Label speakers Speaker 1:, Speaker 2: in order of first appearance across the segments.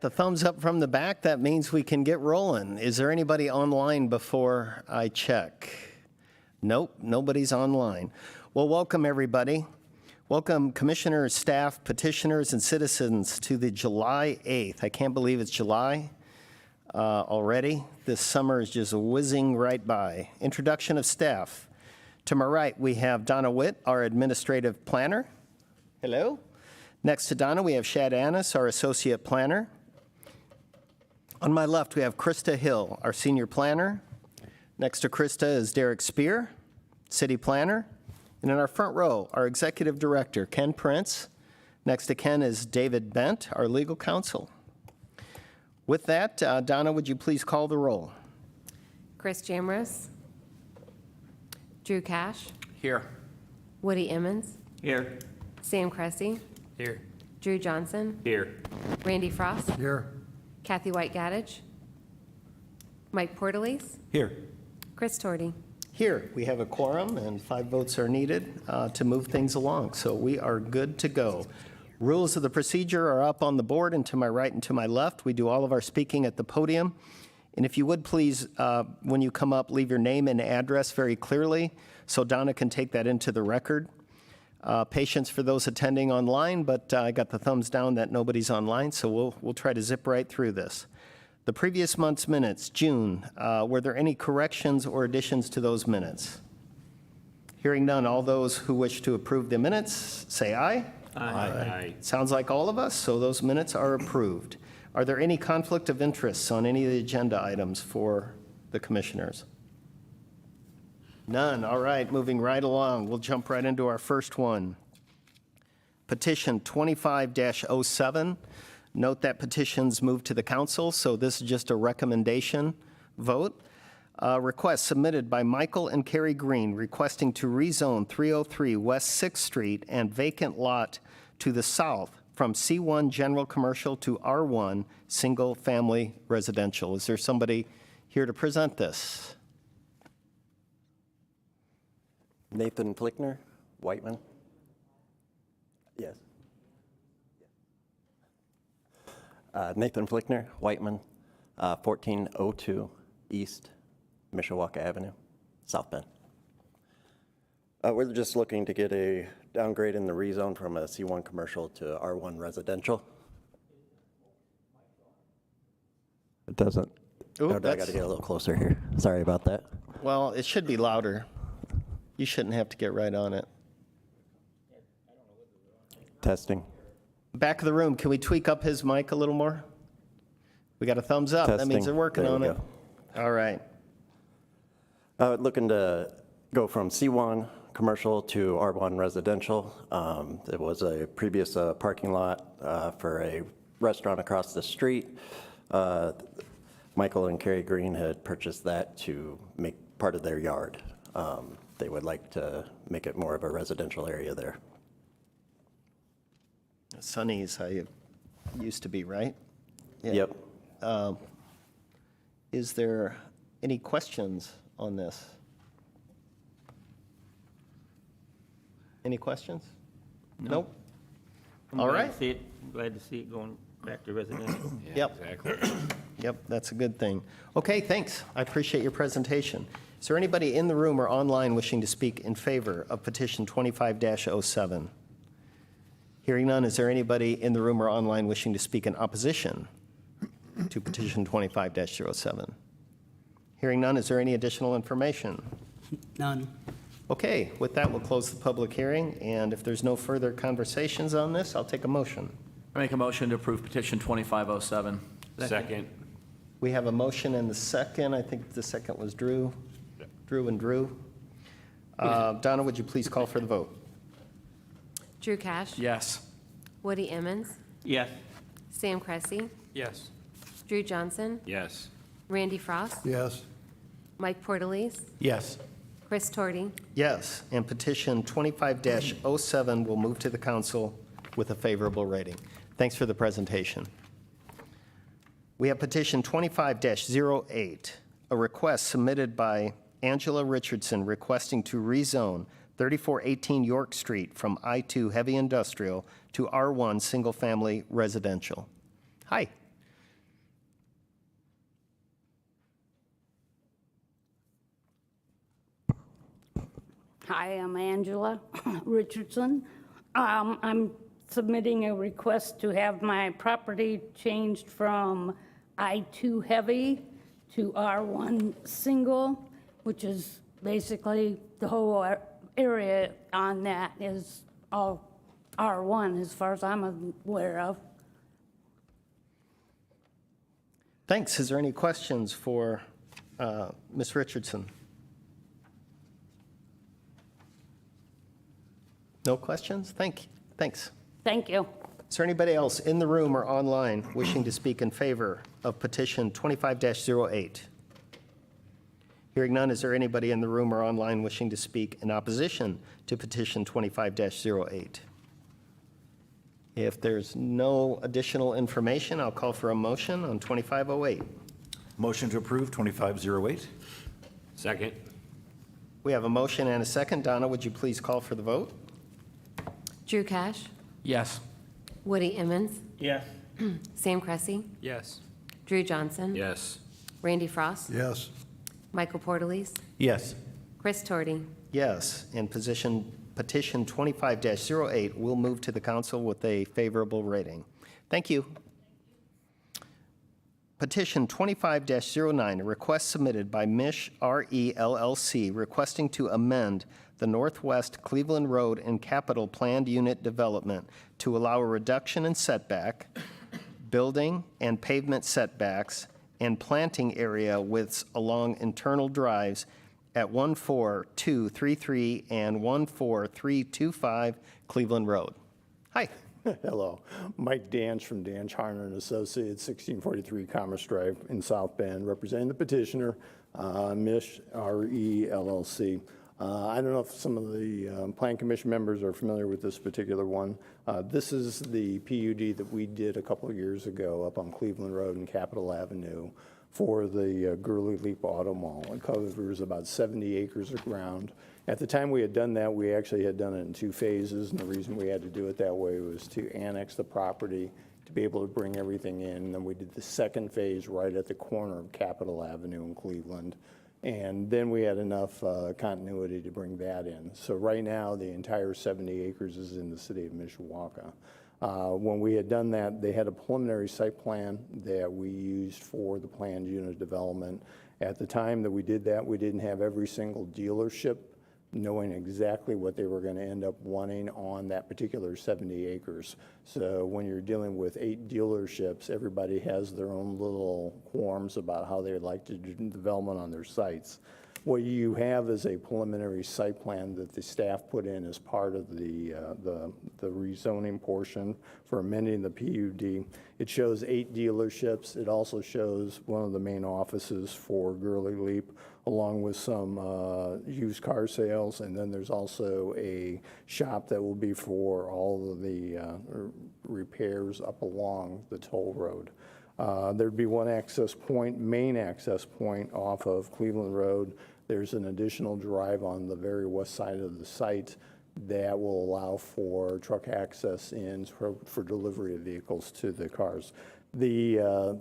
Speaker 1: the thumbs up from the back. That means we can get rolling. Is there anybody online before I check? Nope, nobody's online. Well, welcome everybody. Welcome commissioners, staff, petitioners, and citizens to the July 8th. I can't believe it's July already. This summer is just whizzing right by. Introduction of staff. To my right, we have Donna Witt, our administrative planner. Hello. Next to Donna, we have Shad Annis, our associate planner. On my left, we have Krista Hill, our senior planner. Next to Krista is Derek Spear, city planner. And in our front row, our executive director, Ken Prince. Next to Ken is David Bent, our legal counsel. With that, Donna, would you please call the roll?
Speaker 2: Chris Jamrus. Drew Cash.
Speaker 3: Here.
Speaker 2: Woody Emmons.
Speaker 3: Here.
Speaker 2: Sam Cressy.
Speaker 3: Here.
Speaker 2: Drew Johnson.
Speaker 3: Here.
Speaker 2: Randy Frost.
Speaker 3: Here.
Speaker 2: Kathy White Gaddich. Mike Portalese.
Speaker 3: Here.
Speaker 2: Chris Torty.
Speaker 1: Here, we have a quorum and 5 votes are needed to move things along, so we are good to go. Rules of the procedure are up on the board and to my right and to my left. We do all of our speaking at the podium. And if you would please, when you come up, leave your name and address very clearly so Donna can take that into the record. Patience for those attending online, but I got the thumbs down that nobody's online, so we'll try to zip right through this. The previous month's minutes, June, were there any corrections or additions to those minutes? Hearing none, all those who wish to approve the minutes, say aye.
Speaker 3: Aye.
Speaker 1: Sounds like all of us, so those minutes are approved. Are there any conflict of interests on any of the agenda items for the commissioners? None. All right, moving right along. We'll jump right into our first one. Petition 25-07. Note that petitions move to the council, so this is just a recommendation vote. Request submitted by Michael and Carrie Green requesting to rezone 303 West 6th Street and vacant lot to the south from C1 General Commercial to R1 Single Family Residential. Is there somebody here to present this?
Speaker 4: Nathan Flickner, Whiteman. Yes. Nathan Flickner, Whiteman, 1402 East Mishawaka Avenue, South Bend. We're just looking to get a downgrade in the rezone from a C1 commercial to R1 residential. It doesn't.
Speaker 1: Ooh,
Speaker 4: I got to get a little closer here. Sorry about that.
Speaker 1: Well, it should be louder. You shouldn't have to get right on it.
Speaker 4: Testing.
Speaker 1: Back of the room, can we tweak up his mic a little more? We got a thumbs up. That means
Speaker 4: Testing.
Speaker 1: they're working
Speaker 4: There
Speaker 1: on
Speaker 4: we
Speaker 1: it. All right.
Speaker 4: Looking to go from C1 commercial to R1 residential. There was a previous parking lot for a restaurant across the street. Michael and Carrie Green had purchased that to make part of their yard. They would like to make it more of a residential area there.
Speaker 1: Sunny's how it used to be, right? Yeah.
Speaker 4: Yep.
Speaker 1: Is there any questions on this? Any questions? Nope. All right.
Speaker 3: Glad to see it going back to residential.
Speaker 1: Yep.
Speaker 3: Exactly.
Speaker 1: Yep, that's a good thing. Okay, thanks. I appreciate your presentation. Is there anybody in the room or online wishing to speak in favor of petition 25-07? Hearing none, is there anybody in the room or online wishing to speak in opposition to petition 25-07? Hearing none, is there any additional information?
Speaker 5: None.
Speaker 1: Okay, with that, we'll close the public hearing, and if there's no further conversations on this, I'll take a motion.
Speaker 6: I make a motion to approve petition 2507.
Speaker 3: Second.
Speaker 1: We have a motion and the second. I think the second was Drew. Drew and Drew. Donna, would you please call for the vote?
Speaker 2: Drew Cash.
Speaker 6: Yes.
Speaker 2: Woody Emmons.
Speaker 3: Yes.
Speaker 2: Sam Cressy.
Speaker 3: Yes.
Speaker 2: Drew Johnson.
Speaker 3: Yes.
Speaker 2: Randy Frost.
Speaker 5: Yes.
Speaker 2: Mike Portalese.
Speaker 3: Yes.
Speaker 2: Chris Torty.
Speaker 1: Yes, and petition 25-07 will move to the council with a favorable rating. Thanks for the presentation. We have petition 25-08, a request submitted by Angela Richardson requesting to rezone 3418 York Street from I-2 heavy industrial to R1 single family residential. Hi.
Speaker 5: Hi, I'm Angela Richardson. I'm submitting a request to have my property changed from I-2 heavy to R1 single, which is basically the whole area on that is all R1 as far as I'm aware of.
Speaker 1: Thanks. Is there any questions for Ms. Richardson? No questions? Thanks.
Speaker 5: Thank you.
Speaker 1: Is there anybody else in the room or online wishing to speak in favor of petition 25-08? Hearing none, is there anybody in the room or online wishing to speak in opposition to petition 25-08? If there's no additional information, I'll call for a motion on 2508.
Speaker 7: Motion to approve 2508.
Speaker 3: Second.
Speaker 1: We have a motion and a second. Donna, would you please call for the vote?
Speaker 2: Drew Cash,
Speaker 6: Yes.
Speaker 2: Woody Emmons,
Speaker 3: Yes.
Speaker 2: Sam Cressy,
Speaker 6: Yes.
Speaker 2: Drew Johnson,
Speaker 3: Yes.
Speaker 2: Randy Frost,
Speaker 7: Yes.
Speaker 2: Michael Portelis,
Speaker 7: Yes.
Speaker 2: Chris Torty.
Speaker 1: Yes, and petition 25-08 will move to the council with a favorable rating. Thank you. Petition 25-09, a request submitted by Mish RE LLC requesting to amend the Northwest Cleveland Road and Capitol Planned Unit Development to allow a reduction in setback, building and pavement setbacks, and planting area widths along internal drives at 14233 and 14325 Cleveland Road. Hi.
Speaker 8: Hello, Mike Danch from Danch Harner and Associates, 1643 Commerce Drive in South Bend, representing the petitioner, Mish RE LLC. I don't know if some of the Plan Commission members are familiar with this particular one. This is the PUD that we did a couple of years ago up on Cleveland Road and Capitol Avenue for the Gurley Leap Auto Mall. It covers about 70 acres of ground. At the time we had done that, we actually had done it in 2 phases, and the reason we had to do it that way was to annex the property to be able to bring everything in. And then we did the second phase right at the corner of Capitol Avenue in Cleveland. And then we had enough continuity to bring that in. So right now, the entire 70 acres is in the city of Mishawaka. When we had done that, they had a preliminary site plan that we used for the planned unit development. At the time that we did that, we didn't have every single dealership knowing exactly what they were going to end up wanting on that particular 70 acres. So when you're dealing with 8 dealerships, everybody has their own little quorums about how they would like to do development on their sites. What you have is a preliminary site plan that the staff put in as part of the rezoning portion for amending the PUD. It shows 8 dealerships. It also shows one of the main offices for Gurley Leap, along with some used car sales, and then there's also a shop that will be for all of the repairs up along the toll road. There'd be one access point, main access point off of Cleveland Road. There's an additional drive on the very west side of the site that will allow for truck access in for delivery of vehicles to the cars. The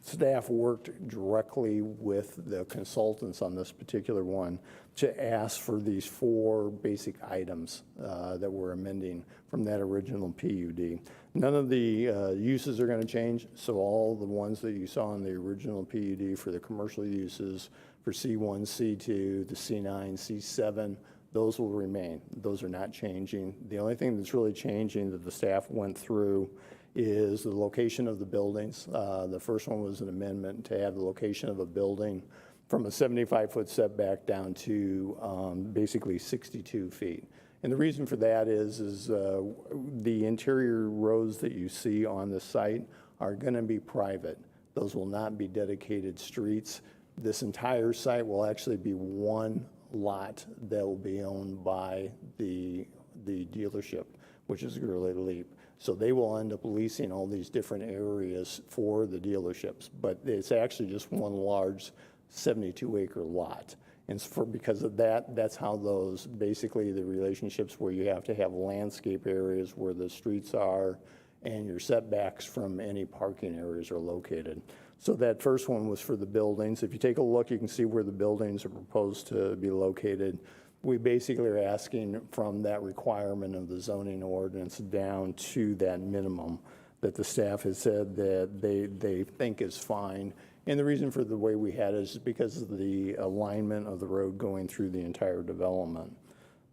Speaker 8: staff worked directly with the consultants on this particular one to ask for these 4 basic items that we're amending from that original PUD. None of the uses are going to change, so all the ones that you saw in the original PUD for the commercial uses for C1, C2, the C9, C7, those will remain. Those are not changing. The only thing that's really changing that the staff went through is the location of the buildings. The first one was an amendment to add the location of a building from a 75-foot setback down to basically 62 feet. And the reason for that is the interior roads that you see on the site are going to be private. Those will not be dedicated streets. This entire site will actually be one lot that will be owned by the dealership, which is Gurley Leap. So they will end up leasing all these different areas for the dealerships, but it's actually just one large 72-acre lot. And because of that, that's how those, basically the relationships where you have to have landscape areas where the streets are and your setbacks from any parking areas are located. So that first one was for the buildings. If you take a look, you can see where the buildings are proposed to be located. We basically are asking from that requirement of the zoning ordinance down to that minimum that the staff has said that they think is fine. And the reason for the way we had it is because of the alignment of the road going through the entire development.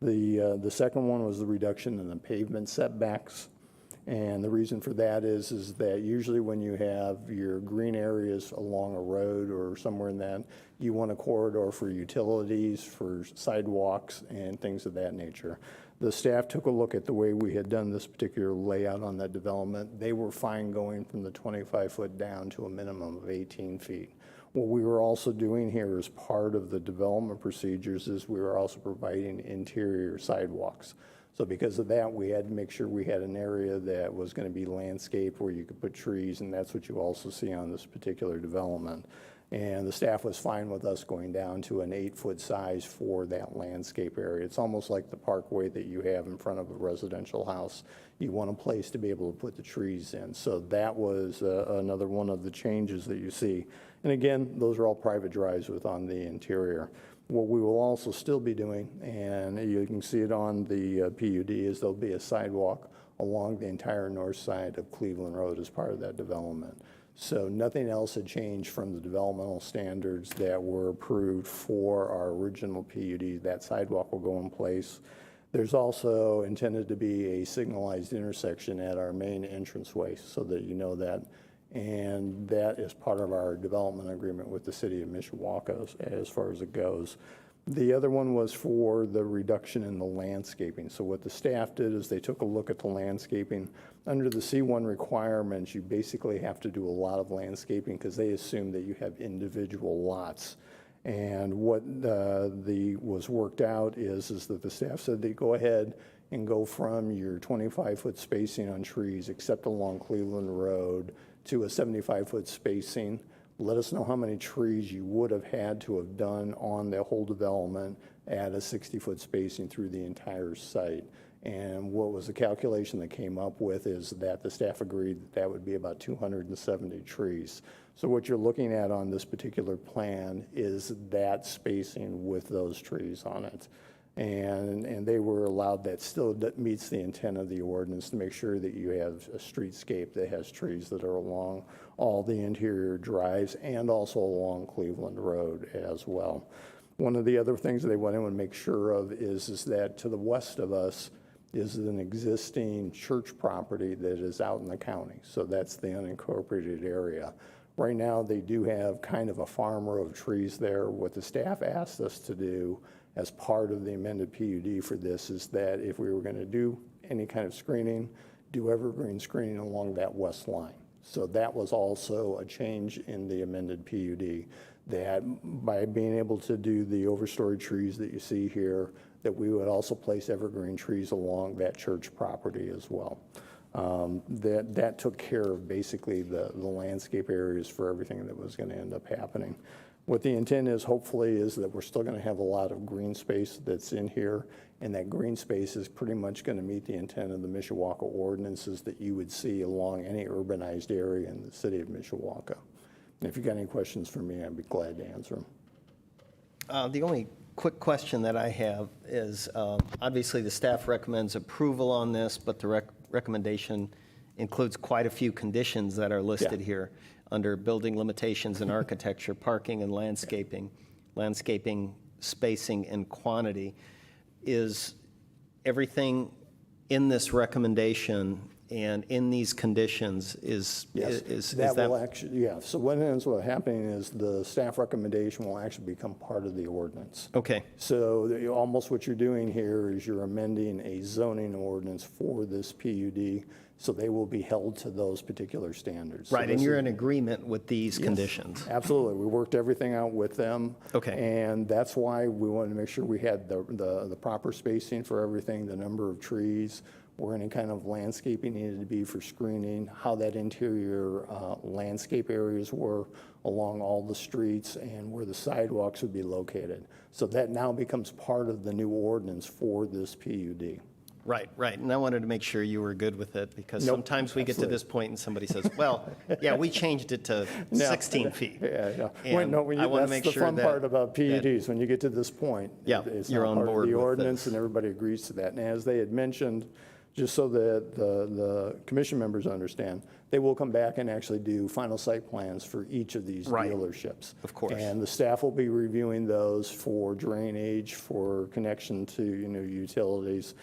Speaker 8: The second one was the reduction in the pavement setbacks. And the reason for that is that usually when you have your green areas along a road or somewhere in that, you want a corridor for utilities, for sidewalks, and things of that nature. The staff took a look at the way we had done this particular layout on that development. They were fine going from the 25-foot down to a minimum of 18 feet. What we were also doing here as part of the development procedures is we were also providing interior sidewalks. So because of that, we had to make sure we had an area that was going to be landscaped where you could put trees, and that's what you also see on this particular development. And the staff was fine with us going down to an 8-foot size for that landscape area. It's almost like the parkway that you have in front of a residential house. You want a place to be able to put the trees in. So that was another one of the changes that you see. And again, those are all private drives on the interior. What we will also still be doing, and you can see it on the PUD, is there'll be a sidewalk along the entire north side of Cleveland Road as part of that development. So nothing else had changed from the developmental standards that were approved for our original PUD. That sidewalk will go in place. There's also intended to be a signalized intersection at our main entranceway so that you know that. And that is part of our development agreement with the city of Mishawaka as far as it goes. The other one was for the reduction in the landscaping. So what the staff did is they took a look at the landscaping. Under the C1 requirements, you basically have to do a lot of landscaping because they assume that you have individual lots. And what was worked out is that the staff said they go ahead and go from your 25-foot spacing on trees, except along Cleveland Road, to a 75-foot spacing. Let us know how many trees you would have had to have done on the whole development at a 60-foot spacing through the entire site. And what was the calculation that came up with is that the staff agreed that that would be about 270 trees. So what you're looking at on this particular plan is that spacing with those trees on it. And they were allowed, that still meets the intent of the ordinance, to make sure that you have a streetscape that has trees that are along all the interior drives and also along Cleveland Road as well. One of the other things that they went in and make sure of is that to the west of us is an existing church property that is out in the county. So that's the unincorporated area. Right now, they do have kind of a farm row of trees there. What the staff asked us to do as part of the amended PUD for this is that if we were going to do any kind of screening, do evergreen screening along that west line. So that was also a change in the amended PUD, that by being able to do the overstory trees that you see here, that we would also place evergreen trees along that church property as well. That took care of basically the landscape areas for everything that was going to end up happening. What the intent is, hopefully, is that we're still going to have a lot of green space that's in here, and that green space is pretty much going to meet the intent of the Mishawaka ordinances that you would see along any urbanized area in the city of Mishawaka. And if you've got any questions for me, I'd be glad to answer them.
Speaker 1: The only quick question that I have is, obviously, the staff recommends approval on this, but the recommendation includes quite a few conditions that are listed here under building limitations and architecture, parking and landscaping, spacing, and quantity. Is everything in this recommendation and in these conditions is
Speaker 8: That will actually, yeah. So what ends up happening is the staff recommendation will actually become part of the ordinance.
Speaker 1: Okay.
Speaker 8: So almost what you're doing here is you're amending a zoning ordinance for this PUD, so they will be held to those particular standards. So
Speaker 1: Right, and
Speaker 8: this
Speaker 1: you're
Speaker 8: is-
Speaker 1: in agreement with these conditions?
Speaker 8: Absolutely. We worked everything out with them.
Speaker 1: Okay.
Speaker 8: And that's why we wanted to make sure we had the proper spacing for everything, the number of trees, where any kind of landscaping needed to be for screening, how that interior landscape areas were along all the streets, and where the sidewalks would be located. So that now becomes part of the new ordinance for this PUD.
Speaker 1: Right, right. And I wanted to make sure you were good with it, because
Speaker 8: Nope,
Speaker 1: sometimes we get to
Speaker 8: absolutely.
Speaker 1: this point and somebody says, well, yeah, we changed it to
Speaker 8: No.
Speaker 1: 16 feet.
Speaker 8: Yeah, yeah.
Speaker 1: And
Speaker 8: No, when
Speaker 1: I
Speaker 8: you-
Speaker 1: wanna
Speaker 8: that's
Speaker 1: make
Speaker 8: the
Speaker 1: sure
Speaker 8: fun
Speaker 1: that-
Speaker 8: part about
Speaker 1: that-
Speaker 8: PUDs, when you get to this point.
Speaker 1: Yeah,
Speaker 8: it's
Speaker 1: you're
Speaker 8: not
Speaker 1: on
Speaker 8: part of
Speaker 1: board
Speaker 8: the
Speaker 1: with
Speaker 8: ordinance
Speaker 1: this.
Speaker 8: and everybody agrees to that. And as they had mentioned, just so that the commission members understand, they will come back and actually do final site plans for each of these
Speaker 1: Right.
Speaker 8: dealerships.
Speaker 1: Of course.
Speaker 8: And the staff will be reviewing those for drainage, for connection to, utilities.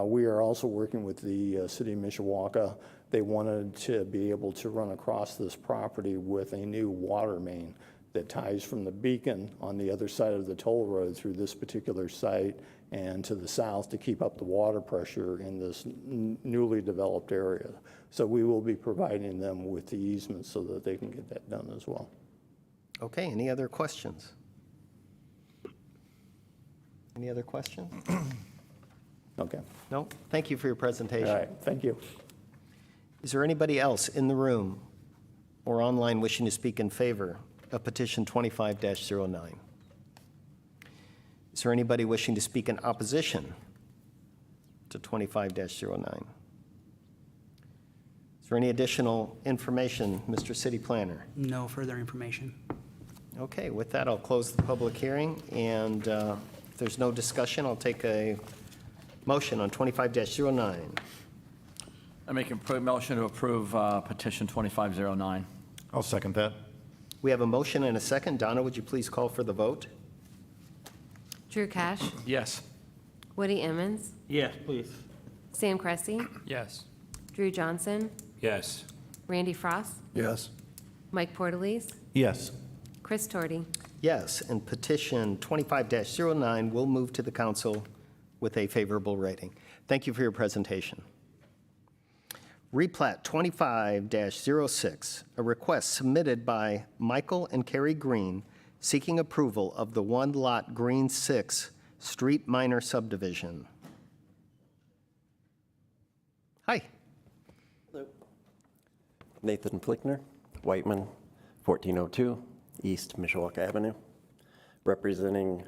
Speaker 8: We are also working with the city of Mishawaka. They wanted to be able to run across this property with a new water main that ties from the beacon on the other side of the toll road through this particular site and to the south to keep up the water pressure in this newly developed area. So we will be providing them with the easement so that they can get that done as well.
Speaker 1: Okay, any other questions? Any other questions?
Speaker 8: Okay.
Speaker 1: No? Thank you for your presentation.
Speaker 8: All right, thank you.
Speaker 1: Is there anybody else in the room or online wishing to speak in favor of petition 25-09? Is there anybody wishing to speak in opposition to 25-09? Is there any additional information, Mr. City Planner?
Speaker 9: No further information.
Speaker 1: Okay, with that, I'll close the public hearing, and if there's no discussion, I'll take a motion on 25-09.
Speaker 6: I make a motion to approve petition 2509.
Speaker 7: I'll second that.
Speaker 1: We have a motion and a second. Donna, would you please call for the vote?
Speaker 2: Drew Cash,
Speaker 6: Yes.
Speaker 2: Woody Emmons,
Speaker 3: Yes, please.
Speaker 2: Sam Cressy,
Speaker 6: Yes.
Speaker 2: Drew Johnson,
Speaker 3: Yes.
Speaker 2: Randy Frost,
Speaker 7: Yes.
Speaker 2: Mike Portalese,
Speaker 7: Yes.
Speaker 2: Chris Torty.
Speaker 1: Yes, and petition 25-09 will move to the council with a favorable rating. Thank you for your presentation. Replat 25-06, a request submitted by Michael and Carrie Green seeking approval of the one-lot Green 6 Street Minor subdivision. Hi.
Speaker 4: Nathan Flickner, Whiteman, 1402 East Mishawaka Avenue, representing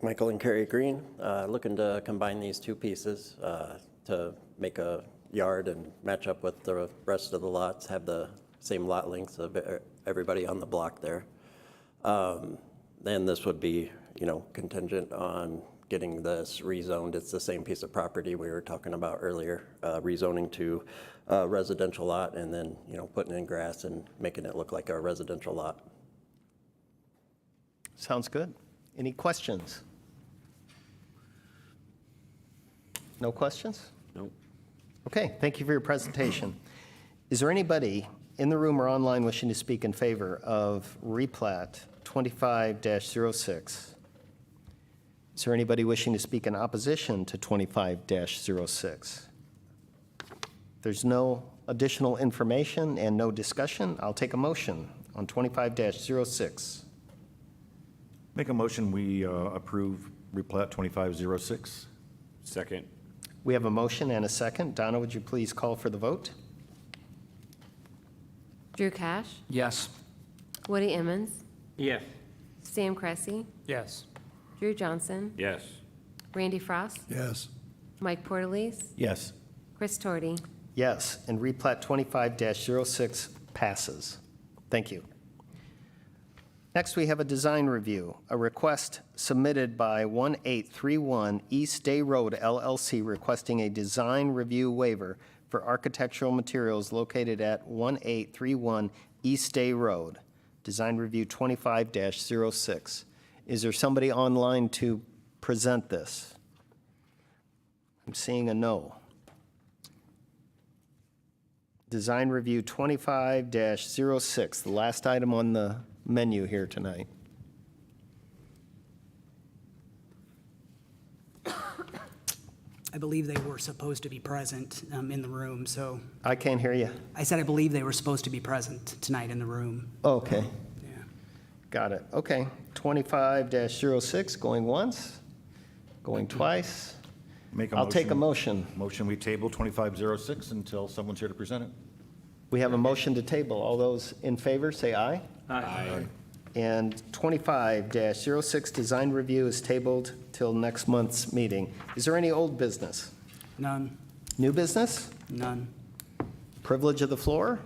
Speaker 4: Michael and Carrie Green, looking to combine these two pieces to make a yard and match up with the rest of the lots, have the same lot lengths of everybody on the block there. Then this would be, contingent on getting this rezoned. It's the same piece of property we were talking about earlier, rezoning to a residential lot and then, putting in grass and making it look like a residential lot.
Speaker 1: Sounds good. Any questions? No questions?
Speaker 3: Nope.
Speaker 1: Okay, thank you for your presentation. Is there anybody in the room or online wishing to speak in favor of replat 25-06? Is there anybody wishing to speak in opposition to 25-06? There's no additional information and no discussion. I'll take a motion on 25-06.
Speaker 7: Make a motion, we approve replat 2506.
Speaker 3: Second.
Speaker 1: We have a motion and a second. Donna, would you please call for the vote?
Speaker 2: Drew Cash,
Speaker 6: Yes.
Speaker 2: Woody Emmons,
Speaker 3: Yes.
Speaker 2: Sam Cressy,
Speaker 9: Yes.
Speaker 2: Drew Johnson,
Speaker 3: Yes.
Speaker 2: Randy Frost,
Speaker 7: Yes.
Speaker 2: Mike Portalese,
Speaker 7: Yes.
Speaker 2: Chris Torty.
Speaker 1: Yes, and replat 25-06 passes. Thank you. Next, we have a design review, a request submitted by 1831 East Day Road LLC requesting a design review waiver for architectural materials located at 1831 East Day Road. Design review 25-06. Is there somebody online to present this? I'm seeing a no. Design review 25-06, the last item on the menu here tonight.
Speaker 9: I believe they were supposed to be present in the room, so
Speaker 1: I can't hear you.
Speaker 9: I said I believe they were supposed to be present tonight in the room.
Speaker 1: Okay,
Speaker 9: Yeah.
Speaker 1: got it. Okay, 25-06, going once, going twice.
Speaker 7: Make a
Speaker 1: I'll take a motion.
Speaker 7: Motion, we table 2506 until someone's here to present it.
Speaker 1: We have a motion to table. All those in favor, say aye.
Speaker 3: Aye.
Speaker 1: And 25-06 design review is tabled till next month's meeting. Is there any old business?
Speaker 9: None.
Speaker 1: New business?
Speaker 9: None.
Speaker 1: Privilege of the floor?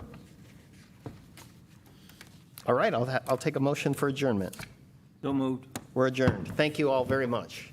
Speaker 1: All right, I'll take a motion for adjournment.
Speaker 3: So moved.
Speaker 1: We're adjourned. Thank you all very much.